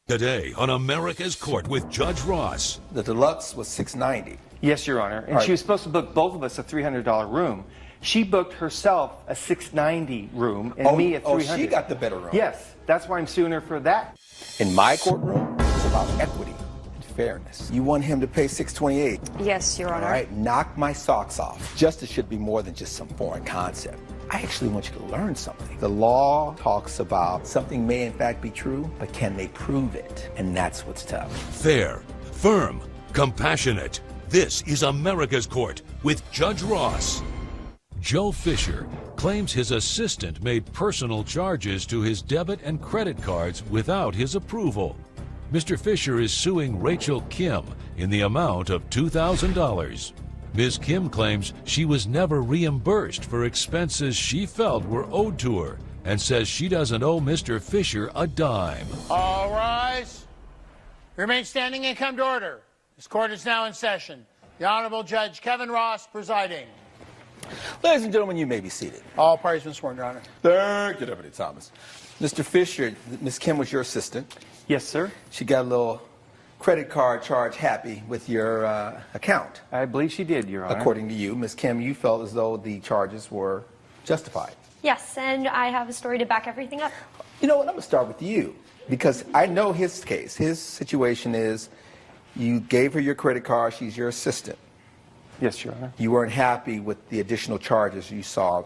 Today on America's Court with Judge Ross. The deluxe was $690. Yes, Your Honor. And she was supposed to book both of us a $300 room. She booked herself a $690 room and me a $300. Oh, she got the better room. Yes, that's why I'm suing her for that. In my courtroom, it's about equity and fairness. You want him to pay $628. Yes, Your Honor. All right, knock my socks off. Justice should be more than just some foreign concept. I actually want you to learn something. The law talks about something may in fact be true, but can they prove it? And that's what's tough. Fair, firm, compassionate. This is America's Court with Judge Ross. Joe Fisher claims his assistant made personal charges to his debit and credit cards without his approval. Mr. Fisher is suing Rachel Kim in the amount of $2,000. Ms. Kim claims she was never reimbursed for expenses she felt were owed to her and says she doesn't owe Mr. Fisher a dime. All rise. Remain standing and come to order. This court is now in session. The Honorable Judge Kevin Ross presiding. Ladies and gentlemen, you may be seated. All parties been sworn, Your Honor. Thank you, Deputy Thomas. Mr. Fisher, Ms. Kim was your assistant. Yes, sir. She got a little credit card charge happy with your account. I believe she did, Your Honor. According to you, Ms. Kim, you felt as though the charges were justified. Yes, and I have a story to back everything up. You know what? I'm going to start with you because I know his case. His situation is you gave her your credit card. She's your assistant. Yes, Your Honor. You weren't happy with the additional charges you saw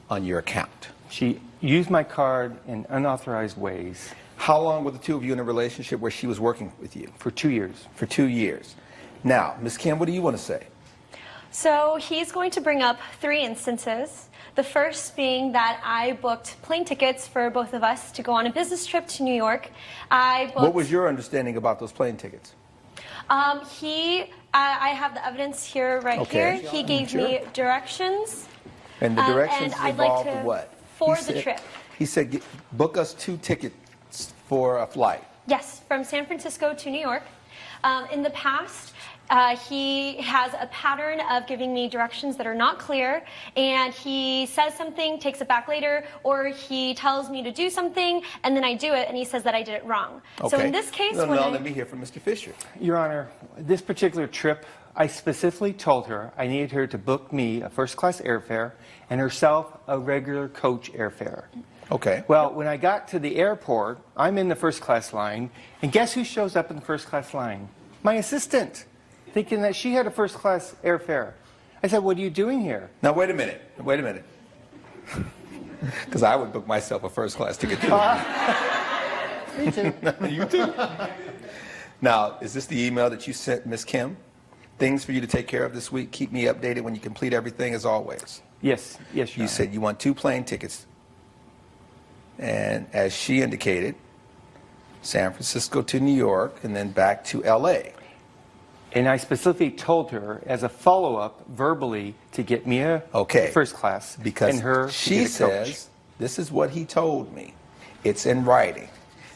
on your account. She used my card in unauthorized ways. How long were the two of you in a relationship where she was working with you? For 2 years. For 2 years. Now, Ms. Kim, what do you want to say? So he's going to bring up 3 instances. The first being that I booked plane tickets for both of us to go on a business trip to New York. What was your understanding about those plane tickets? I have the evidence here here. He gave me directions. And the directions and I'd like involved to, what? For the trip. He said, book us 2 tickets for a flight. Yes, from San Francisco to New York. In the past, he has a pattern of giving me directions that are not clear, and he says something, takes it back later, or he tells me to do something, and then I do it, and he says that I did it wrong. Okay. So in this case, let me hear from Mr. Fisher. Your Honor, this particular trip, I specifically told her I needed her to book me a first-class airfare and herself a regular coach airfare. Okay. Well, when I got to the airport, I'm in the first-class line, and guess who shows up in the first-class line? My assistant, thinking that she had a first-class airfare. I said, what are you doing here? Now, wait a minute. Wait a minute. Because I would book myself a first-class ticket, too. Me too. You too. Now, is this the email that you sent Ms. Kim? Things for you to take care of this week. Keep me updated when you complete everything, as always. Yes, Your Honor. You said you want 2 plane tickets. And as she indicated, San Francisco to New York and then back to L.A. And I specifically told her as a follow-up verbally to get me a first class. Because and her she says, coach. This is what he told me. It's in writing.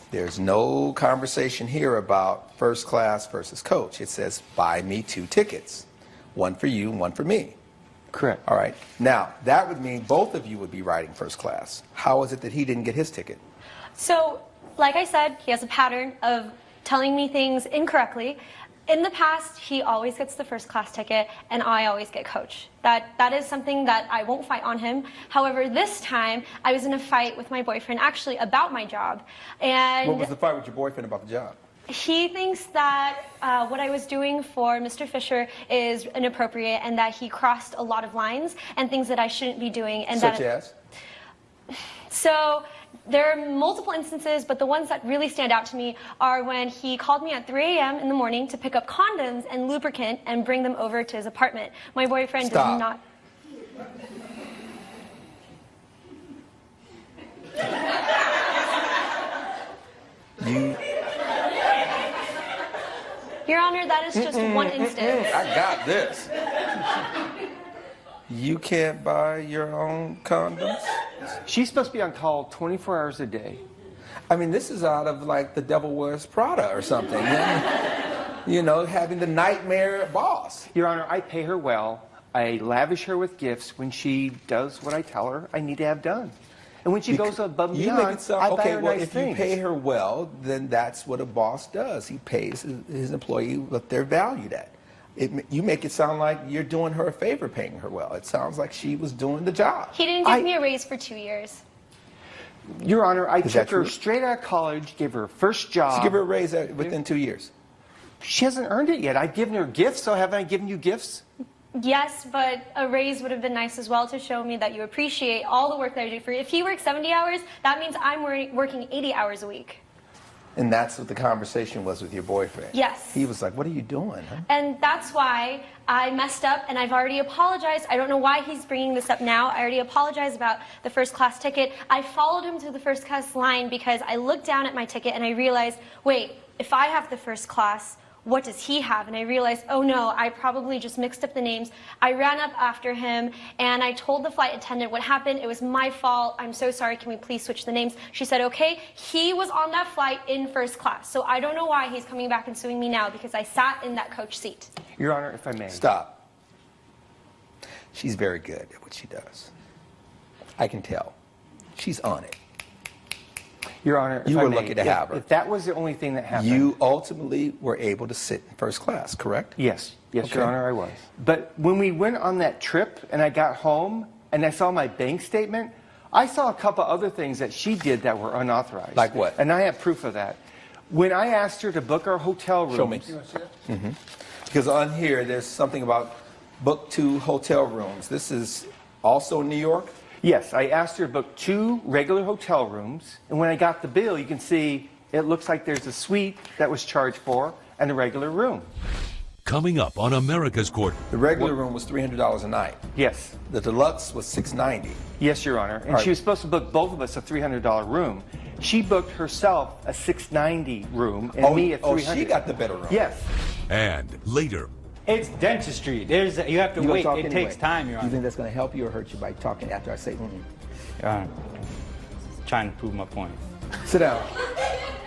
There's no conversation here about first class versus coach. It says, buy me 2 tickets. 1 for you, 1 for me. Correct. All right. Now, that would mean both of you would be riding first class. How is it that he didn't get his ticket? So, like I said, he has a pattern of telling me things incorrectly. In the past, he always gets the first class ticket, and I always get coach. That is something that I won't fight on him. However, this time, I was in a fight with my boyfriend, actually, about my job. And what was the fight with your boyfriend about the job? He thinks that what I was doing for Mr. Fisher is inappropriate, and that he crossed a lot of lines and things that I shouldn't be doing. And Such as? So there are multiple instances, but the ones that really stand out to me are when he called me at 3 a.m. in the morning to pick up condoms and lubricant and bring them over to his apartment. My boyfriend does not... Your Honor, that is just one instance. I got this. You can't buy your own condoms? She's supposed to be on call 24 hours a day. I mean, this is out of like The Devil Wears Prada or something. You know, having the nightmare boss. Your Honor, I pay her well. I lavish her with gifts when she does what I tell her I need to have done. And when she goes above and beyond, I buy her nice if things. you pay her well, then that's what a boss does. He pays his employee what they're valued at. You make it sound like you're doing her a favor paying her well. It sounds like she was doing the job. He didn't give me a raise for 2 years. Your Honor, I Is that took her true? straight out of college, gave her her first job. So give her a raise within 2 years. She hasn't earned it yet. I've given her gifts, so haven't I given you gifts? Yes, but a raise would have been nice as well to show me that you appreciate all the work that I do for you. If he works 70 hours, that means I'm working 80 hours a week. And that's what the conversation was with your boyfriend. Yes. He was like, what are you doing? Huh? And that's why I messed up, and I've already apologized. I don't know why he's bringing this up now. I already apologized about the first class ticket. I followed him to the first class line because I looked down at my ticket and I realized, wait, if I have the first class, what does he have? And I realized, oh no, I probably just mixed up the names. I ran up after him and I told the flight attendant what happened. It was my fault. I'm so sorry. Can we please switch the names? She said, okay. He was on that flight in first class. So I don't know why he's coming back and suing me now because I sat in that coach seat. Your Honor, if I may. Stop. She's very good at what she does. I can tell. She's on it. Your Honor, if You I were may, lucky to have her. If that was the only thing that happened. You ultimately were able to sit in first class, correct? Yes, Your Okay. Honor, I was. But when we went on that trip and I got home and I saw my bank statement, I saw a couple other things that she did that were unauthorized. Like what? And I have proof of that. When I asked her to book our hotel rooms. Show me. Because on here, there's something about book 2 hotel rooms. This is also in New York? Yes, I asked her to book 2 regular hotel rooms, and when I got the bill, you can see it looks like there's a suite that was charged for and a regular room. Coming up on America's Court, The regular room was $300 a night. Yes. The deluxe was $690. Yes, Your Honor. And All right. she was supposed to book both of us a $300 room. She booked herself a $690 room and me a $300. She got the better room. Yes. and later, It's dentistry. You have to You gonna wait. talk It anyway? takes time, Your You Honor. think that's going to help you or hurt you by talking after I say, Your Honor, trying to prove my point. Sit down.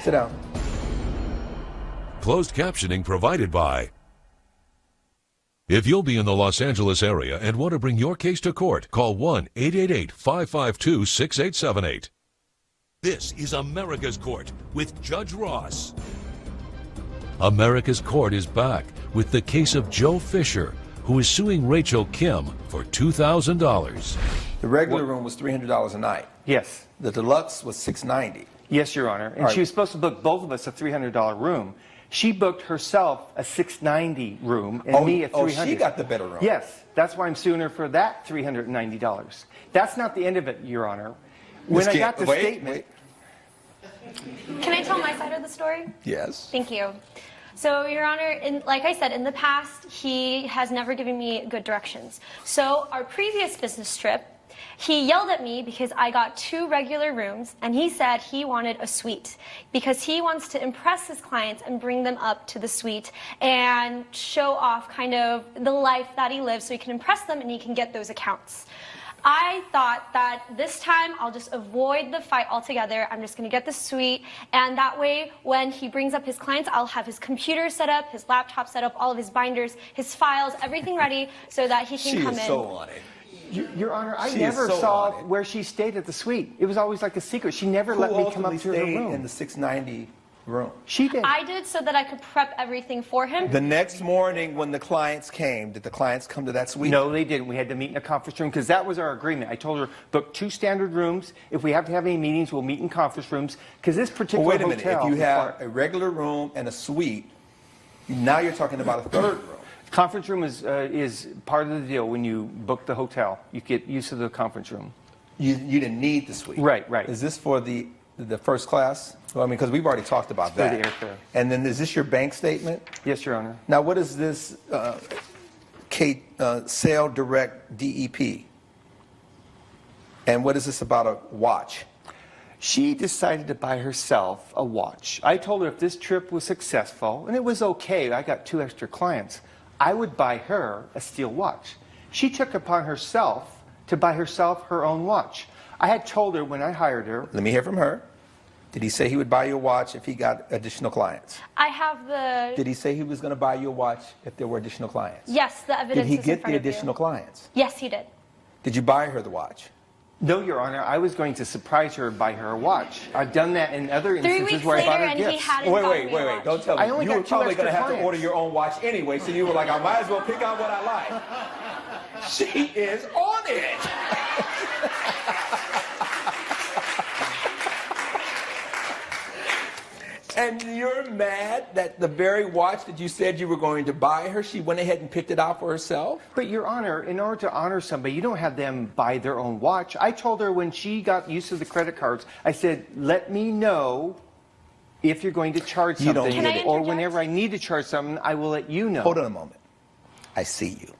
Sit down. closed captioning provided by. If you'll be in the Los Angeles area and want to bring your case to court, call 1-888-552-6878. This is America's Court with Judge Ross. America's Court is back with the case of Joe Fisher, who is suing Rachel Kim for $2,000. The regular room was $300 a night. Yes. The deluxe was $690. Yes, Your Honor. And All right. she was supposed to book both of us a $300 room. She booked herself a $690 room and me a $300. She got the better room. Yes. That's why I'm suing her for that $390. That's not the end of it, Your Honor. When Miss I Kim, got the wait, statement. wait. Can I tell my side of the story? Yes. Thank you. So, Your Honor, like I said, in the past, he has never given me good directions. So, our previous business trip, he yelled at me because I got 2 regular rooms, and he said he wanted a suite because he wants to impress his clients and bring them up to the suite and show off kind of the life that he lives so he can impress them and he can get those accounts. I thought that this time I'll just avoid the fight altogether. I'm just going to get the suite, and that way when he brings up his clients, I'll have his computer set up, his laptop set up, all of his binders, his files, everything ready so that he can She come is in. so on it. Your Honor, I She is never so saw on it. where she stayed at the suite. It was always like a secret. She never Who let me come up ultimately to her stayed room. in the $690 room? She did. I did so that I could prep everything for him. The next morning when the clients came, did the clients come to that suite? No, they didn't. We had to meet in a conference room because that was our agreement. I told her, book 2 standard rooms. If we have to have any meetings, we'll meet in conference rooms. Because this particular Well, wait a minute. hotel, If you have a regular room and a suite, now you're talking about a third room. conference room is part of the deal when you book the hotel. You get used to the conference room. You didn't need the suite. Right, right. Is this for the first class? Well, I mean, because we've already talked about It's for that. the airfare. And then is this your bank statement? Yes, Your Honor. Now, what is this Sale Direct DEP? And what is this about a watch? She decided to buy herself a watch. I told her if this trip was successful, and it was okay, I got 2 extra clients, I would buy her a steel watch. She took upon herself to buy herself her own watch. I had told her when I hired her, Let me hear from her. Did he say he would buy you a watch if he got additional clients? I have the... Did he say he was going to buy you a watch if there were additional clients? Yes, the Did evidence he is in get front the of you. additional clients? Yes, he did. Did you buy her the watch? No, Your Honor, I was going to surprise her and buy her a watch. I've done that in other 3 instances weeks where I later, bought her and he gifts. hadn't Wait, bought wait, me wait, a wait. watch. Don't tell me. I only You got were two probably going to extra have to clients. order your own watch anyway, so you were like, I might as well pick out what I like. She is on it. And you're mad that the very watch that you said you were going to buy her, she went ahead and picked it out for herself? But, Your Honor, in order to honor somebody, you don't have them buy their own watch. I told her when she got used to the credit cards, I said, let me know if you're going to charge You don't something. get it. Or whenever I need to charge something, I will let you know. Hold on a moment. I see you.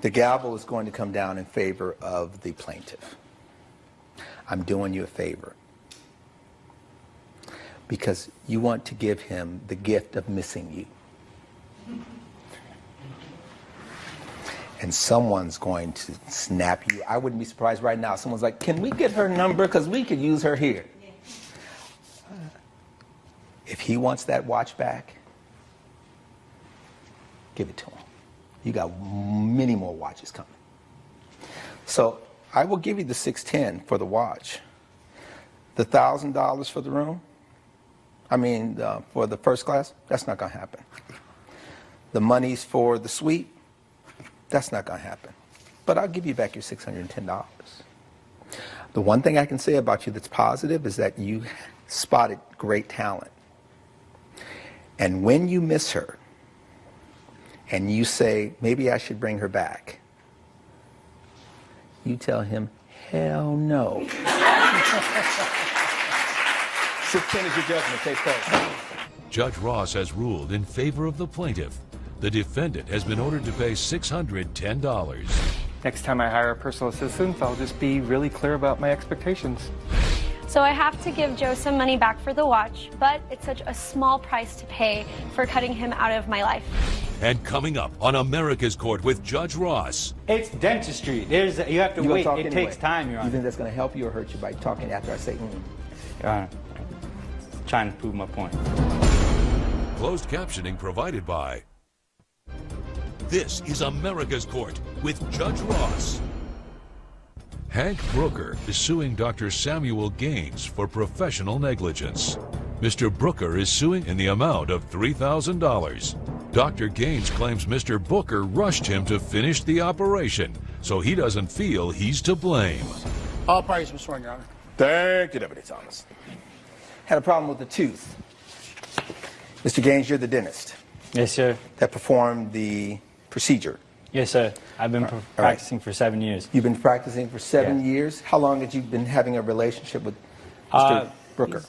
The gavel is going to come down in favor of the plaintiff. I'm doing you a favor, because you want to give him the gift of missing you. And someone's going to snap you. I wouldn't be surprised right now. Someone's like, can we get her number? Because we could use her here. If he wants that watch back, give it to him. You got many more watches coming. So I will give you the $610 for the watch. The $1,000 for the room, for the first class, that's not going to happen. The money's for the suite, that's not going to happen. But I'll give you back your $610. The one thing I can say about you that's positive is that you spotted great talent. And when you miss her, and you say, maybe I should bring her back, you tell him, hell no. 610 is your judgment. Case closed. Judge Ross has ruled in favor of the plaintiff. The defendant has been ordered to pay $610. Next time I hire a personal assistant, I'll just be really clear about my expectations. So I have to give Joe some money back for the watch, but it's such a small price to pay for cutting him out of my life. And coming up on America's Court with Judge Ross. It's dentistry. You have to wait. It takes time, Your You Honor. think that's going to help you or hurt you by talking after I say, Your Honor, trying to prove my point. Closed captioning provided by. This is America's Court with Judge Ross. Hank Brooker is suing Dr. Samuel Gaines for professional negligence. Mr. Brooker is suing in the amount of $3,000. Dr. Gaines claims Mr. Booker rushed him to finish the operation, so he doesn't feel he's to blame. All parties have sworn, Your Honor. Thank you, Deputy Thomas. Had a problem with the tooth. Mr. Gaines, you're the dentist Yes, sir. that performed the procedure. Yes, sir. I've been practicing for 7 years. You've been practicing for 7 years. How long have you been having a relationship with Mr. Brooker?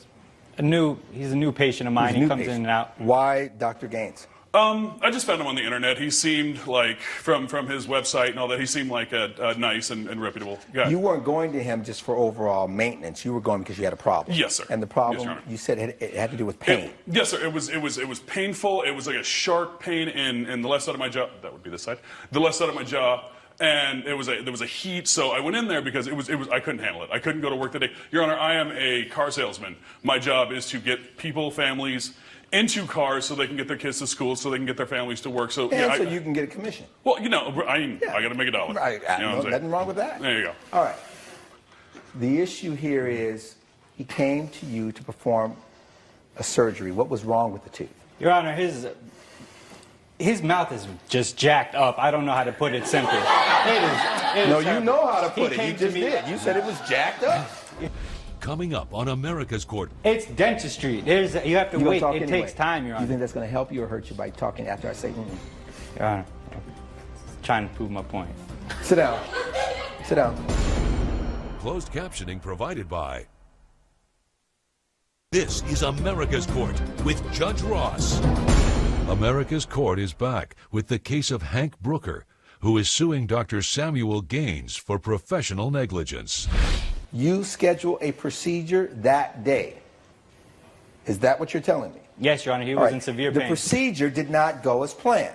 He's a new patient of mine. He comes in and out. Why Dr. Gaines? I just found him on the internet. He seemed like, from his website and all that, he seemed like a nice and reputable guy. You weren't going to him just for overall maintenance. You were going because you had a problem. Yes, sir. And the Yes, problem, Your Honor. you said it had to do with pain. Yes, sir. It was painful. It was like a sharp pain in the left side of my jaw. That would be this side. The left side of my jaw. And there was a heat, so I went in there because it was I couldn't handle it. I couldn't go to work that day. Your Honor, I am a car salesman. My job is to get people, families, into cars so they can get their kids to school, so they can get their families to work. So so you can get a commission. Well, I got to make $1. Right. You know what I'm saying? Nothing wrong with that. There you go. All right. The issue here is he came to you to perform a surgery. What was wrong with the tooth? Your Honor, his mouth is just jacked up. I don't know how to put it simply. It is No, you terrible. know how to He put it. You came to just me- did. You said it was jacked up. Coming up on America's Court. It's dentistry. You have to You gonna wait. talk It anyway. takes time, Your You Honor. think that's going to help you or hurt you by talking after I say, Your Honor, trying to prove my point. Sit down. Sit down. Closed captioning provided by. This is America's Court with Judge Ross. America's Court is back with the case of Hank Brooker, who is suing Dr. Samuel Gaines for professional negligence. You schedule a procedure that day. Is that what you're telling me? Yes, Your Honor, he All was right. in severe The pain. procedure did not go as planned.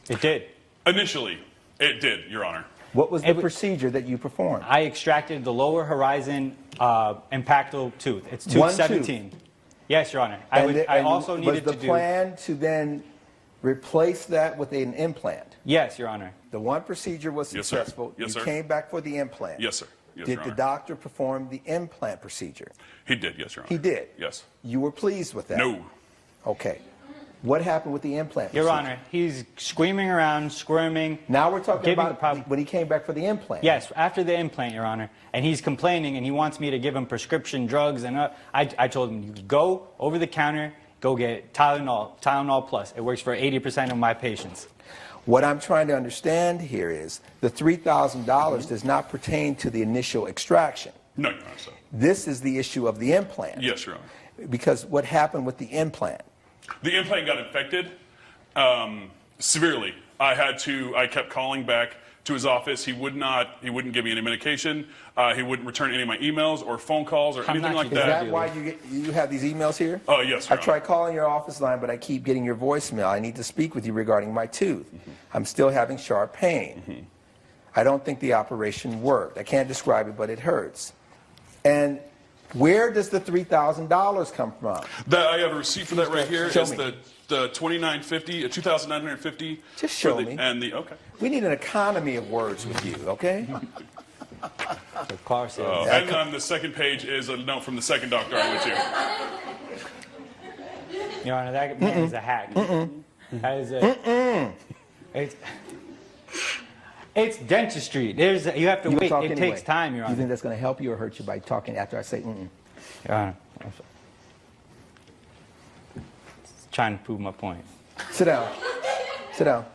It did. Initially, it did, Your Honor. What was the procedure that you performed? I extracted the lower horizon impactal tooth. It's tooth One 17. Yes, Your Honor. I also needed was to the do. plan to then replace that with an implant? Yes, Your Honor. The one procedure was Yes, sir. successful. Yes, you sir. came back for the implant. Yes, sir. Yes, Did Your the Honor. doctor perform the implant procedure? He did, yes, Your Honor. He did? Yes. You were pleased with that? No. Okay. What happened with the implant Your procedure? Honor, he's screaming around, squirming. Now we're talking giving about when he came back for the implant. Yes, after the implant, Your Honor. And he's complaining, and he wants me to give him prescription drugs. And I told him, you go over the counter, go get Tylenol Plus. It works for 80% of my patients. What I'm trying to understand here is the $3,000 does not pertain to the initial extraction. No, Your Honor. So. This is the issue of the implant. Yes, Your Honor. Because what happened with the implant? The implant got infected severely. I kept calling back to his office. He wouldn't give me any medication. He wouldn't return any of my emails or phone calls or anything like Is that. that why you have these emails here? Oh, yes, Your I tried calling your office line, but I keep getting your voicemail. I need to speak with you regarding my tooth. I'm still having sharp pain. I don't think the operation worked. I can't describe it, but it hurts. And where does the $3,000 come from? I have a receipt for that right here. Show It's me. the $2,950, $2,950. Just show me. Okay. We need an economy of words with you, okay? The car said, And on the second page is a note from the second doctor I went to. Your Honor, that man is a hack. That is a... It's dentistry. You have to You wait. talk It anyway. takes time, Your You Honor. think that's going to help you or hurt you by talking after I say mm-mm? Your Honor, I'm trying to prove my point. Sit down. Sit down.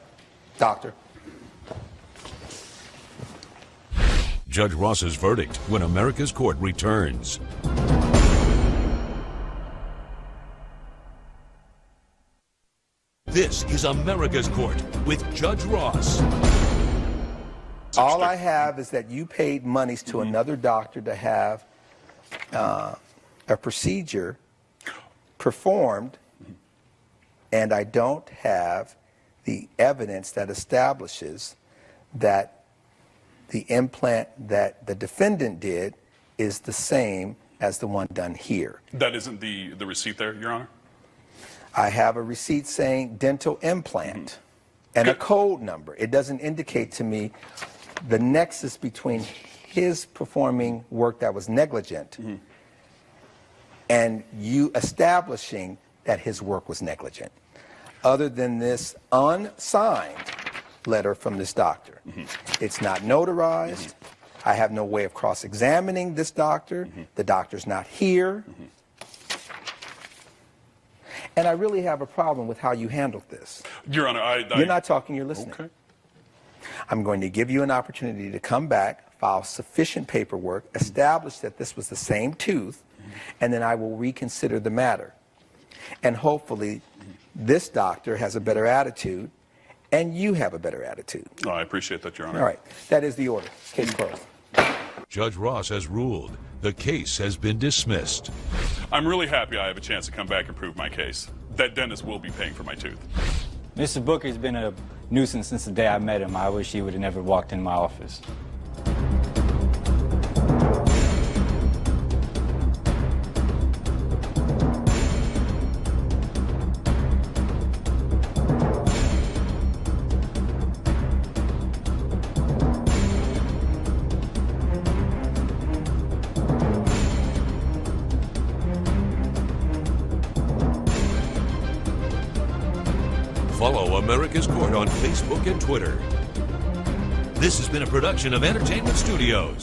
Doctor. Judge Ross's verdict when America's Court returns. This is America's Court with Judge Ross. All I have is that you paid monies to another doctor to have a procedure performed, and I don't have the evidence that establishes that the implant that the defendant did is the same as the one done here. That isn't the receipt there, Your Honor? I have a receipt saying dental implant and a code number. It doesn't indicate to me the nexus between his performing work that was negligent and you establishing that his work was negligent, other than this unsigned letter from this doctor. It's not notarized. I have no way of cross-examining this doctor. The doctor's not here. And I really have a problem with how you handled this. Your Honor, You're not talking, you're listening. Okay. I'm going to give you an opportunity to come back, file sufficient paperwork, establish that this was the same tooth, and then I will reconsider the matter. And hopefully this doctor has a better attitude and you have a better attitude. Oh, I appreciate that, Your Honor. All right, that is the order. Case closed. Judge Ross has ruled. The case has been dismissed. I'm really happy I have a chance to come back and prove my case. That dentist will be paying for my tooth. Mr. Booker's been a nuisance since the day I met him. I wish he would have never walked in my office. Follow America's Court on Facebook and Twitter. This has been a production of Entertainment Studios.